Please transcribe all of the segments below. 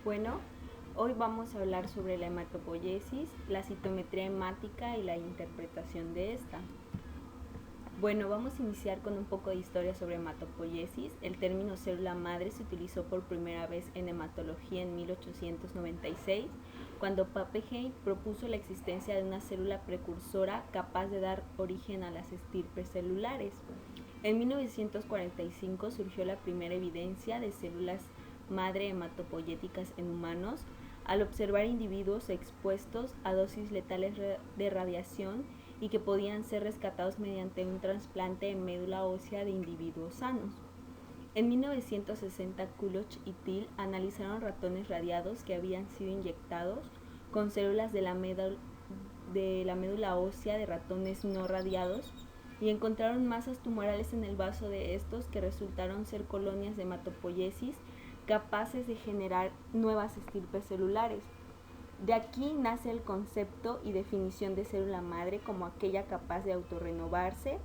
Bueno, hoy vamos a hablar sobre la hematopoiesis, la citometría hemática y la interpretación de esta. Bueno, vamos a iniciar con un poco de historia sobre hematopoiesis. El término célula madre se utilizó por primera vez en hematología en 1896, cuando Papegey propuso la existencia de una célula precursora capaz de dar origen a las estirpes celulares. En 1945 surgió la primera evidencia de células madre hematopoyéticas en humanos al observar individuos expuestos a dosis letales de radiación y que podían ser rescatados mediante un trasplante de médula ósea de individuos sanos. En 1960, Kuloch y Thiel analizaron ratones radiados que habían sido inyectados con células de la médula ósea de ratones no radiados y encontraron masas tumorales en el vaso de estos que resultaron ser colonias de hematopoiesis capaces de generar nuevas estirpes celulares. De aquí nace el concepto y definición de célula madre como aquella capaz de autorrenovarse,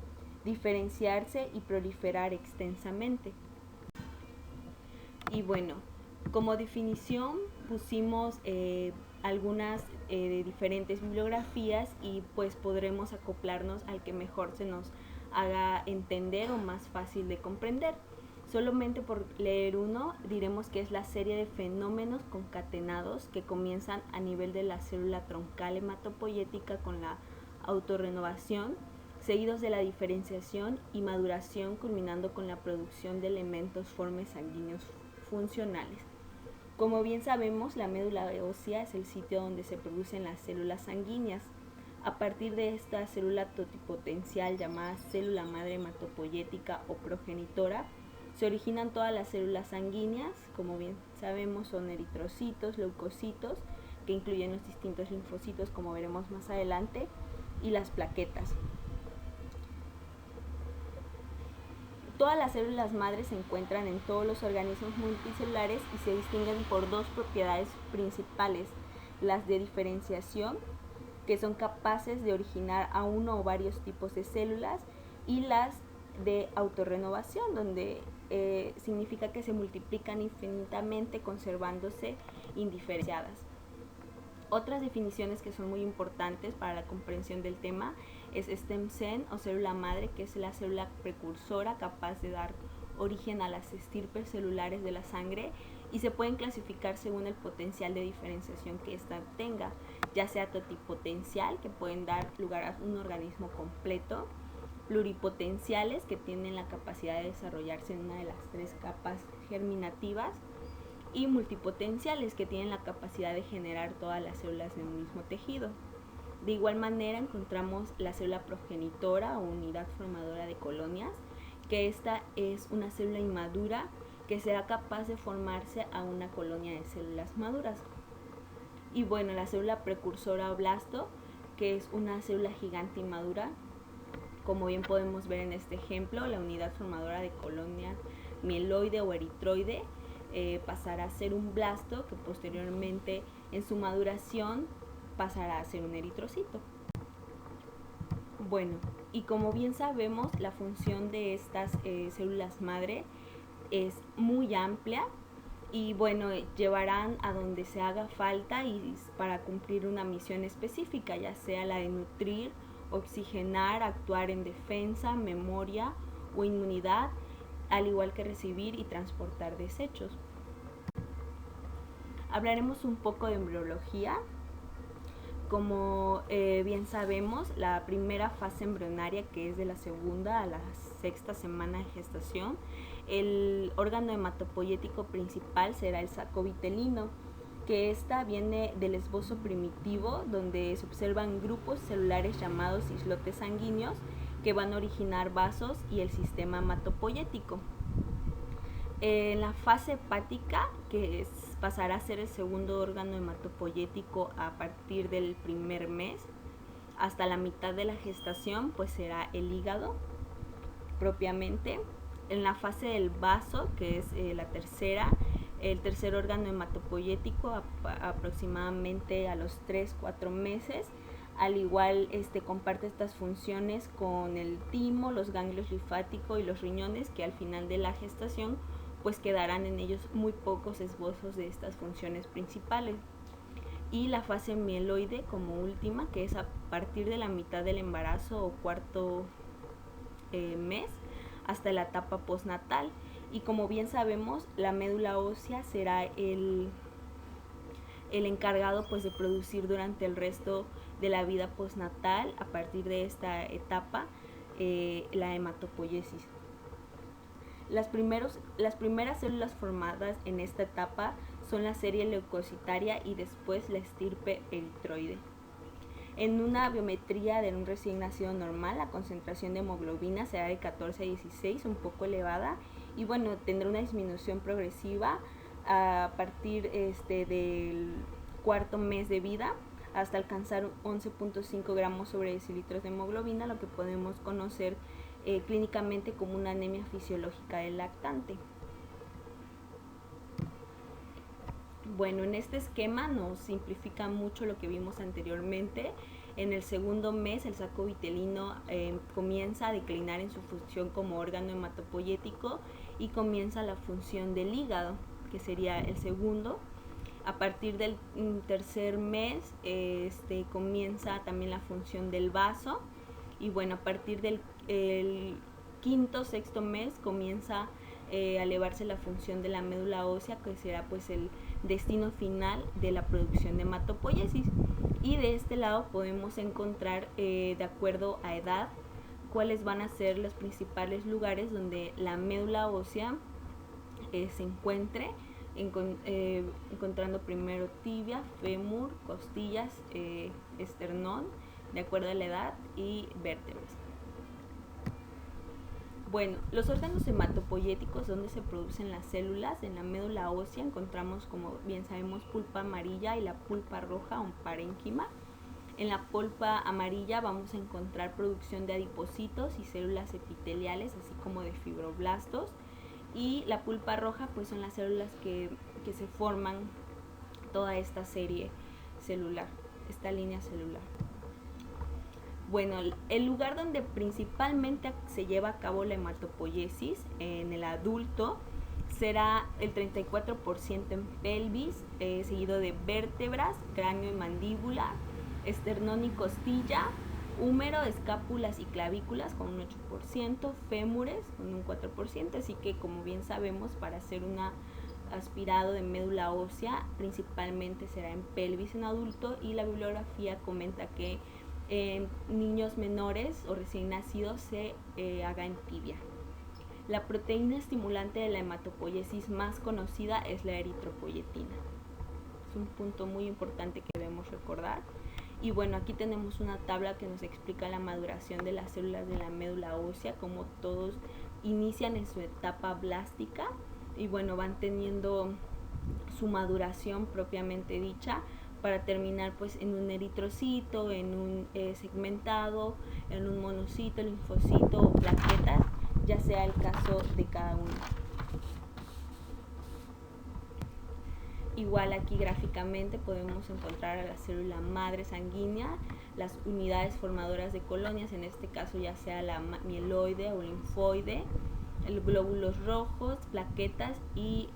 diferenciarse y proliferar extensamente. Y bueno, como definición pusimos algunas diferentes bibliografías y pues podremos acoplarnos al que mejor se nos haga entender o más fácil de comprender. Solamente por leer uno diremos que es la serie de fenómenos concatenados que comienzan a nivel de la célula troncal hematopoyética con la autorrenovación, seguidos de la diferenciación y maduración, culminando con la producción de elementos formes sanguíneos funcionales. Como bien sabemos, la médula ósea es el sitio donde se producen las células sanguíneas. A partir de esta célula totipotencial llamada célula madre hematopoyética o progenitora, se originan todas las células sanguíneas. Como bien sabemos, son eritrocitos, leucocitos, que incluyen los distintos linfocitos, como veremos más adelante, y las plaquetas. Todas las células madres se encuentran en todos los organismos multicelulares y se distinguen por dos propiedades principales: las de diferenciación, que son capaces de originar a uno o varios tipos de células, y las de autorrenovación, donde significa que se multiplican infinitamente conservándose indiferenciadas. Otras definiciones que son muy importantes para la comprensión del tema es stem cell o célula madre, que es la célula precursora capaz de dar origen a las estirpes celulares de la sangre, y se pueden clasificar según el potencial de diferenciación que ésta tenga, ya sea totipotencial, que pueden dar lugar a un organismo completo, pluripotenciales, que tienen la capacidad de desarrollarse en una de las tres capas germinativas, y multipotenciales, que tienen la capacidad de generar todas las células en un mismo tejido. De igual manera encontramos la célula progenitora o unidad formadora de colonias, que esta es una célula inmadura que será capaz de formarse a una colonia de células maduras. Y bueno, la célula precursora o blasto, que es una célula gigante inmadura, como bien podemos ver en este ejemplo, la unidad formadora de colonia mieloide o eritroide pasará a ser un blasto, que posteriormente en su maduración pasará a ser un eritrocito. Bueno, y como bien sabemos, la función de estas células madre es muy amplia y bueno, llevarán a donde se haga falta y para cumplir una misión específica, ya sea la de nutrir, oxigenar, actuar en defensa, memoria o inmunidad, al igual que recibir y transportar desechos. Hablaremos un poco de embriología. Como bien sabemos, la primera fase embrionaria, que es de la segunda a la sexta semana de gestación, el órgano hematopoyético principal será el saco vitelino, que esta viene del esbozo primitivo, donde se observan grupos celulares llamados islotes sanguíneos que van a originar vasos y el sistema hematopoyético. En la fase hepática, que pasará a ser el segundo órgano hematopoyético a partir del primer mes, hasta la mitad de la gestación, pues será el hígado propiamente. En la fase del vaso, que es el tercer órgano hematopoyético, aproximadamente a los 3-4 meses. Al igual comparte estas funciones con el timo, los ganglios linfáticos y los riñones, que al final de la gestación pues quedarán en ellos muy pocos esbozos de estas funciones principales. Y la fase mieloide como última, que es a partir de la mitad del embarazo o cuarto mes hasta la etapa postnatal. Y como bien sabemos, la médula ósea será el encargado pues de producir durante el resto de la vida postnatal, a partir de esta etapa, la hematopoiesis. Las primeras células formadas en esta etapa son la serie leucocitaria y después la estirpe eritroide. En una biometría de un recién nacido normal, la concentración de hemoglobina será de 14 a 16, un poco elevada, y bueno, tendrá una disminución progresiva a partir del cuarto mes de vida hasta alcanzar 11.5 gramos sobre decilitros de hemoglobina, lo que podemos conocer clínicamente como una anemia fisiológica del lactante. Bueno, en este esquema nos simplifica mucho lo que vimos anteriormente. En el segundo mes el saco vitelino comienza a declinar en su función como órgano hematopoyético y comienza la función del hígado, que sería el segundo. A partir del tercer mes comienza también la función del vaso, y bueno, a partir del quinto, sexto mes comienza a elevarse la función de la médula ósea, que será pues el destino final de la producción de hematopoiesis. Y de este lado podemos encontrar, de acuerdo a edad, cuáles van a ser los principales lugares donde la médula ósea se encuentre, encontrando primero tibia, fémur, costillas, esternón, de acuerdo a la edad, y vértebras. Bueno, los órganos hematopoyéticos donde se producen las células. En la médula ósea encontramos, como bien sabemos, pulpa amarilla y la pulpa roja, un parénquima. En la pulpa amarilla vamos a encontrar producción de adipocitos y células epiteliales, así como de fibroblastos. Y la pulpa roja pues son las células que se forman toda esta serie celular, esta línea celular. Bueno, el lugar donde principalmente se lleva a cabo la hematopoiesis en el adulto será el 34% en pelvis, seguido de vértebras, cráneo y mandíbula, esternón y costilla, húmero, escápulas y clavículas con un 8%, fémures con un 4%, así que como bien sabemos, para hacer un aspirado de médula ósea principalmente será en pelvis en adulto, y la bibliografía comenta que en niños menores o recién nacidos se haga en tibia. La proteína estimulante de la hematopoiesis más conocida es la eritropoyetina. Es un punto muy importante que debemos recordar. Y bueno, aquí tenemos una tabla que nos explica la maduración de las células de la médula ósea, como todos inician en su etapa blástica y bueno, van teniendo su maduración propiamente dicha para terminar pues en un eritrocito, en un segmentado, en un monocito, linfocito o plaquetas, ya sea el caso de cada uno. Igual aquí gráficamente podemos encontrar a la célula madre sanguínea, las unidades formadoras de colonias, en este caso ya sea la mieloide o linfoide, los glóbulos rojos, plaquetas y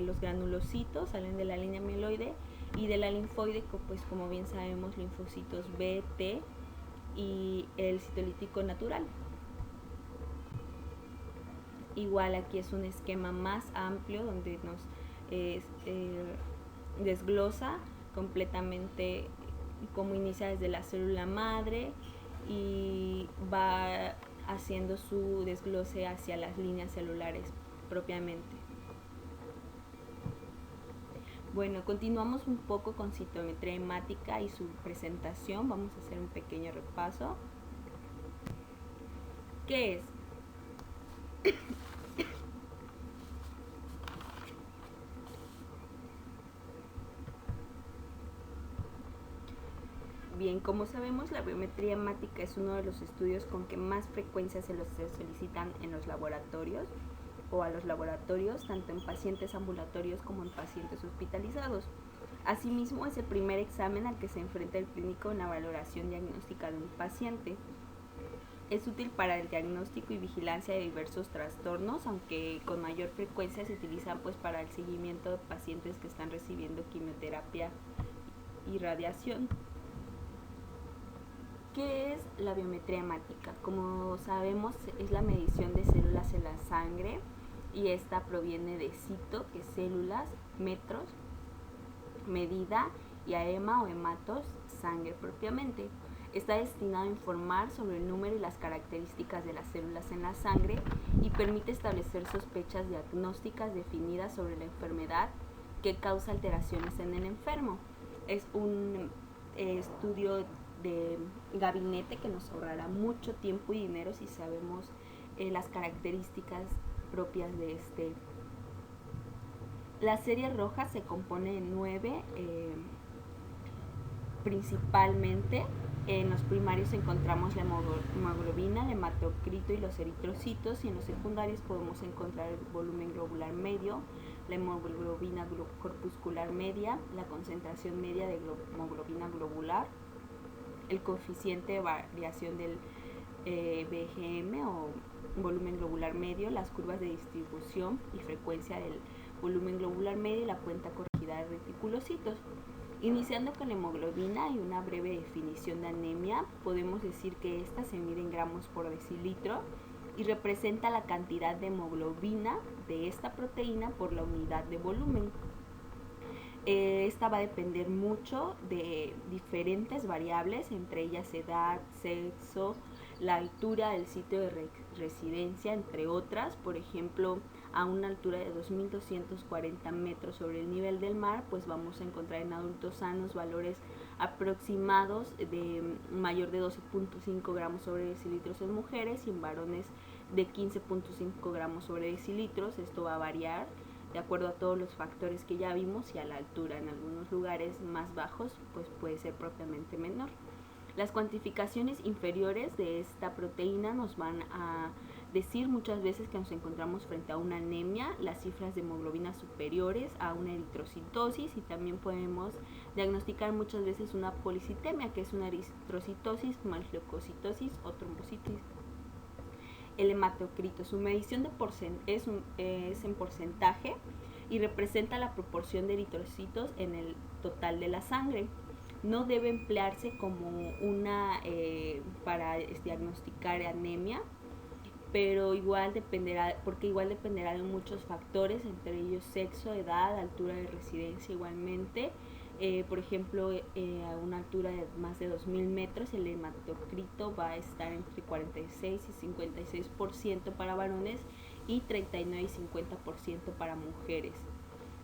los granulocitos salen de la línea mieloide, y de la linfoide pues como bien sabemos linfocitos B, T y el citolítico natural. Igual aquí es un esquema más amplio donde nos desglosa completamente cómo inicia desde la célula madre y va haciendo su desglose hacia las líneas celulares propiamente. Bueno, continuamos un poco con citometría hemática y su presentación. Vamos a hacer un pequeño repaso. ¿Qué es? Bien, como sabemos, la biometría hemática es uno de los estudios con que más frecuencia se solicitan en los laboratorios o a los laboratorios, tanto en pacientes ambulatorios como en pacientes hospitalizados. Asimismo, es el primer examen al que se enfrenta el clínico en la valoración diagnóstica de un paciente. Es útil para el diagnóstico y vigilancia de diversos trastornos, aunque con mayor frecuencia se utilizan pues para el seguimiento de pacientes que están recibiendo quimioterapia y radiación. ¿Qué es la biometría hemática? Como sabemos, es la medición de células en la sangre y esta proviene de cito, que es células, metros, medida, y aema o hematos, sangre propiamente. Está destinado a informar sobre el número y las características de las células en la sangre y permite establecer sospechas diagnósticas definidas sobre la enfermedad que causa alteraciones en el enfermo. Es un estudio de gabinete que nos ahorrará mucho tiempo y dinero si sabemos las características propias de este. La serie roja se compone de 9 principalmente. En los primarios encontramos la hemoglobina, el hematocrito y los eritrocitos, y en los secundarios podemos encontrar el volumen globular medio, la hemoglobina corpuscular media, la concentración media de hemoglobina globular, el coeficiente de variación del BGM o volumen globular medio, las curvas de distribución y frecuencia del volumen globular medio y la cuenta corregida de reticulocitos. Iniciando con la hemoglobina y una breve definición de anemia, podemos decir que esta se mide en gramos por decilitro y representa la cantidad de hemoglobina de esta proteína por la unidad de volumen. Esta va a depender mucho de diferentes variables, entre ellas edad, sexo, la altura del sitio de residencia, entre otras. Por ejemplo, a una altura de 2.240 metros sobre el nivel del mar, pues vamos a encontrar en adultos sanos valores aproximados de mayor de 12.5 gramos sobre decilitros en mujeres y en varones de 15.5 gramos sobre decilitros. Esto va a variar de acuerdo a todos los factores que ya vimos y a la altura. En algunos lugares más bajos pues puede ser propiamente menor. Las cuantificaciones inferiores de esta proteína nos van a decir muchas veces que nos encontramos frente a una anemia, las cifras de hemoglobina superiores a una eritrocitosis, y también podemos diagnosticar muchas veces una policitemia, que es una eritrocitosis más leucocitosis o trombocitis. El hematocrito, su medición de es en porcentaje y representa la proporción de eritrocitos en el total de la sangre. No debe emplearse como una para diagnosticar anemia, pero igual dependerá de muchos factores, entre ellos sexo, edad, altura de residencia igualmente. Por ejemplo, a una altura de más de 2.000 metros, el hematocrito va a estar entre 46 y 56% para varones y 39 y 50% para mujeres.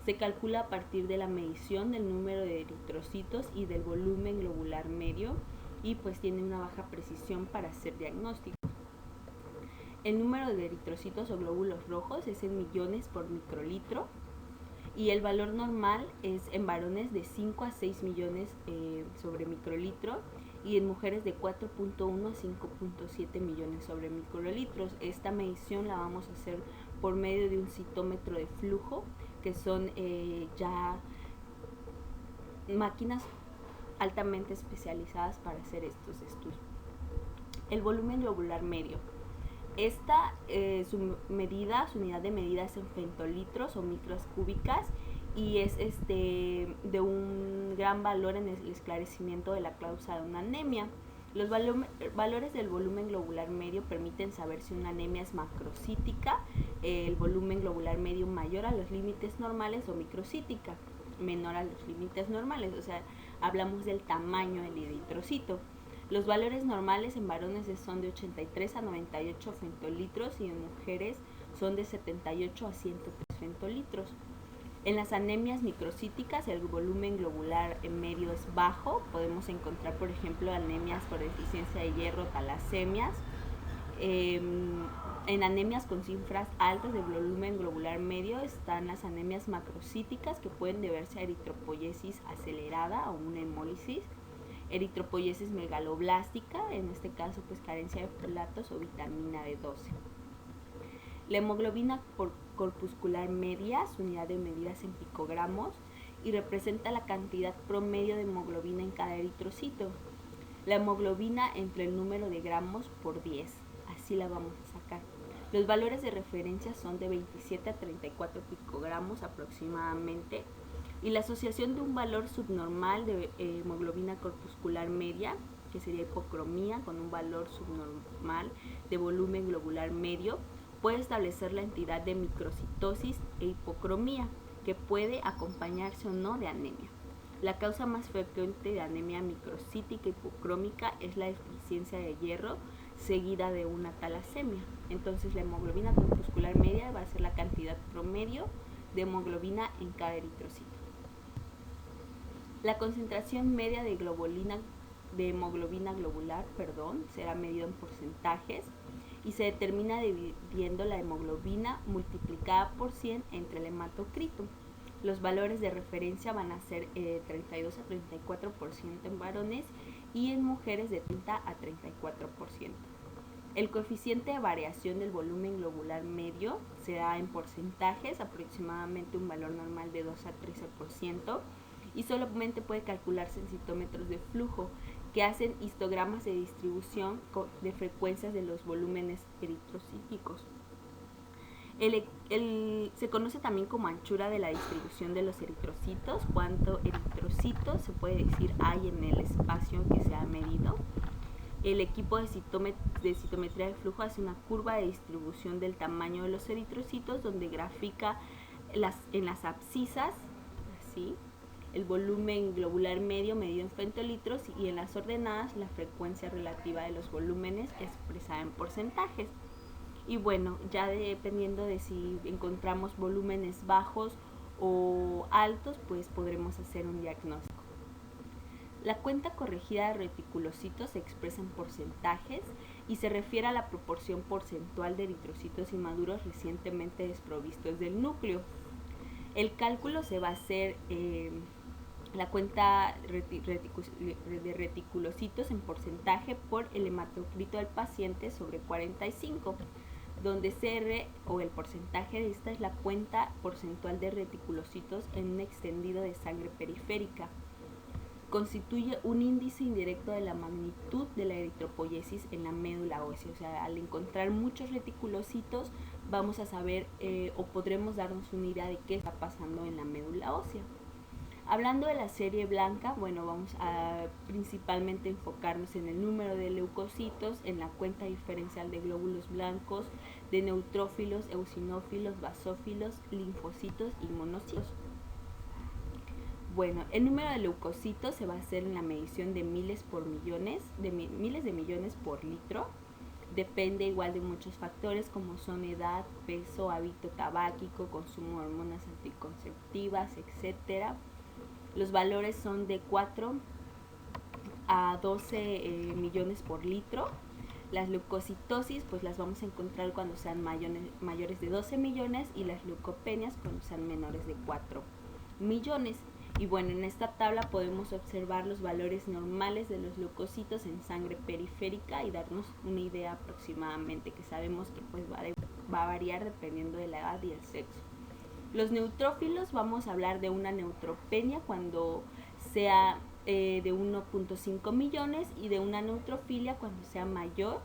Se calcula a partir de la medición del número de eritrocitos y del volumen globular medio, y pues tiene una baja precisión para hacer diagnóstico. El número de eritrocitos o glóbulos rojos es en millones por microlitro, y el valor normal es en varones de 5 a 6 millones sobre microlitro, y en mujeres de 4.1 a 5.7 millones sobre microlitros. Esta medición la vamos a hacer por medio de un citómetro de flujo, que son ya máquinas altamente especializadas para hacer estos estudios. El volumen globular medio. Esta, su unidad de medida es en femtolitros o micras cúbicas, y es de un gran valor en el esclarecimiento de la causa de una anemia. Los valores del volumen globular medio permiten saber si una anemia es macrocítica, el volumen globular medio mayor a los límites normales, o microcítica, menor a los límites normales, o sea, hablamos del tamaño del eritrocito. Los valores normales en varones son de 83 a 98 femtolitros y en mujeres son de 78 a 103 femtolitros. En las anemias microcíticas el volumen globular medio es bajo. Podemos encontrar, por ejemplo, anemias por deficiencia de hierro, talasemias. En anemias con cifras altas de volumen globular medio están las anemias macrocíticas, que pueden deberse a eritropoyesis acelerada o una hemólisis, eritropoyesis megaloblástica, en este caso pues carencia de folatos o vitamina B12. La hemoglobina corpuscular media, su unidad de medida es en picogramos y representa la cantidad promedio de hemoglobina en cada eritrocito. La hemoglobina entre el número de gramos por 10. Así la vamos a sacar. Los valores de referencia son de 27 a 34 picogramos aproximadamente. Y la asociación de un valor subnormal de hemoglobina corpuscular media, que sería hipocromía, con un valor subnormal de volumen globular medio, puede establecer la entidad de microcitosis e hipocromía, que puede acompañarse o no de anemia. La causa más frecuente de anemia microcítica hipocrómica es la deficiencia de hierro, seguida de una talasemia. Entonces la hemoglobina corpuscular media va a ser la cantidad promedio de hemoglobina en cada eritrocito. La concentración media de hemoglobina globular, será medida en porcentajes y se determina dividiendo la hemoglobina multiplicada por 100 entre el hematocrito. Los valores de referencia van a ser 32 a 34% en varones y en mujeres de 30 a 34%. El coeficiente de variación del volumen globular medio se da en porcentajes, aproximadamente un valor normal de 2 a 13%, y solamente puede calcularse en citómetros de flujo, que hacen histogramas de distribución de frecuencias de los volúmenes eritrocíticos. Se conoce también como anchura de la distribución de los eritrocitos, cuánto eritrocitos se puede decir hay en el espacio que se ha medido. El equipo de citometría de flujo hace una curva de distribución del tamaño de los eritrocitos, donde grafica en las abscisas, así, el volumen globular medio medido en femtolitros, y en las ordenadas la frecuencia relativa de los volúmenes expresada en porcentajes. Y bueno, ya dependiendo de si encontramos volúmenes bajos o altos, pues podremos hacer un diagnóstico. La cuenta corregida de reticulocitos se expresa en porcentajes y se refiere a la proporción porcentual de eritrocitos inmaduros recientemente desprovistos del núcleo. El cálculo se va a hacer la cuenta de reticulocitos en porcentaje por el hematocrito del paciente sobre 45, donde CR o el porcentaje de esta es la cuenta porcentual de reticulocitos en un extendido de sangre periférica. Constituye un índice indirecto de la magnitud de la eritropoiesis en la médula ósea. O sea, al encontrar muchos reticulocitos vamos a saber o podremos darnos una idea de qué está pasando en la médula ósea. Hablando de la serie blanca, bueno, vamos a principalmente enfocarnos en el número de leucocitos, en la cuenta diferencial de glóbulos blancos, de neutrófilos, eosinófilos, basófilos, linfocitos y monocitos. Bueno, el número de leucocitos se va a hacer en la medición de miles de millones por litro. Depende igual de muchos factores como son edad, peso, hábito tabáquico, consumo de hormonas anticonceptivas, etc. Los valores son de 4 a 12 millones por litro. Las leucocitosis pues las vamos a encontrar cuando sean mayores de 12 millones y las leucopenias cuando sean menores de 4 millones. Y bueno, en esta tabla podemos observar los valores normales de los leucocitos en sangre periférica y darnos una idea aproximadamente, que sabemos que pues va a variar dependiendo de la edad y el sexo. Los neutrófilos, vamos a hablar de una neutropenia cuando sea de 1.5 millones y de una neutrofilia cuando sea mayor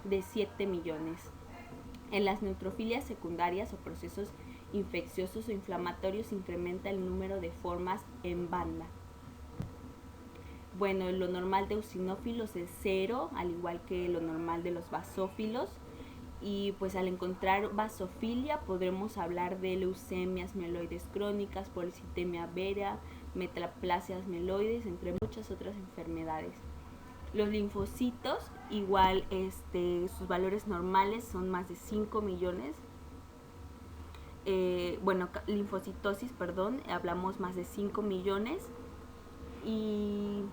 de 7 millones. En las neutrofilias secundarias o procesos infecciosos o inflamatorios incrementa el número de formas en banda. Bueno, lo normal de eosinófilos es 0, al igual que lo normal de los basófilos. Y pues al encontrar basofilia podremos hablar de leucemias mieloides crónicas, policitemia vera, metaplasias mieloides, entre muchas otras enfermedades. Los linfocitos, igual sus valores normales son más de 5 millones. Linfocitosis, hablamos más de 5 millones y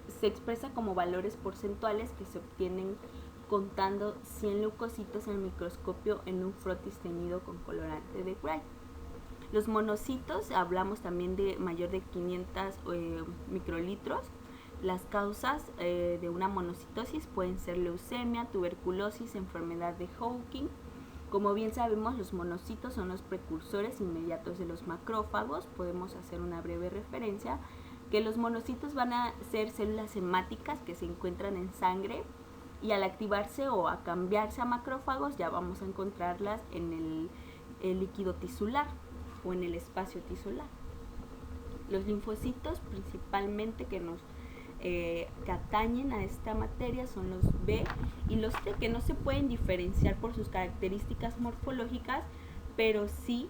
se expresa como valores porcentuales que se obtienen contando 100 leucocitos en el microscopio en un frotis teñido con colorante de Gray. Los monocitos, hablamos también de mayor de 500 microlitros. Las causas de una monocitosis pueden ser leucemia, tuberculosis, enfermedad de Hodgkin. Como bien sabemos, los monocitos son los precursores inmediatos de los macrófagos. Podemos hacer una breve referencia que los monocitos van a ser células hemáticas que se encuentran en sangre y al activarse o a cambiarse a macrófagos ya vamos a encontrarlas en el líquido tisular o en el espacio tisular. Los linfocitos principalmente que atañen a esta materia son los B y los T, que no se pueden diferenciar por sus características morfológicas, pero sí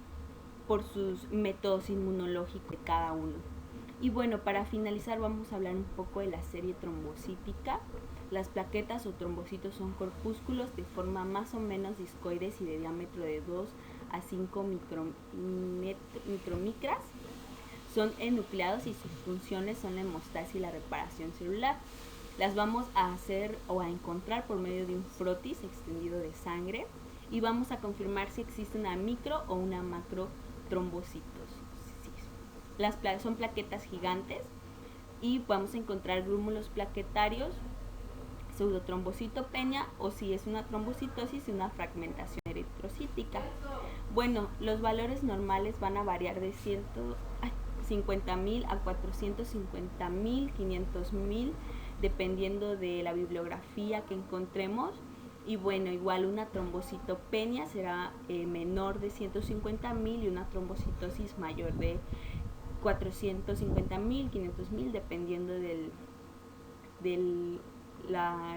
por sus métodos inmunológicos de cada uno. Y bueno, para finalizar vamos a hablar un poco de la serie trombocítica. Las plaquetas o trombocitos son corpúsculos de forma más o menos discoides y de diámetro de 2 a 5 micromicras. Son enucleados y sus funciones son la hemostasis y la reparación celular. Las vamos a hacer o a encontrar por medio de un frotis extendido de sangre y vamos a confirmar si existe una micro o una macro trombocitos. Son plaquetas gigantes y vamos a encontrar grúmulos plaquetarios, pseudotrombocitopenia o si es una trombocitosis, una fragmentación eritrocítica. Bueno, los valores normales van a variar de 50.000 a 450.000, 500.000, dependiendo de la bibliografía que encontremos. Y bueno, igual una trombocitopenia será menor de 150.000 y una trombocitosis mayor de 450.000, 500.000, dependiendo del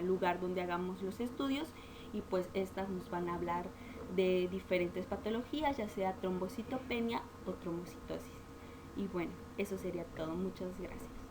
lugar donde hagamos los estudios. Y pues estas nos van a hablar de diferentes patologías, ya sea trombocitopenia o trombocitosis. Y bueno, eso sería todo. Muchas gracias.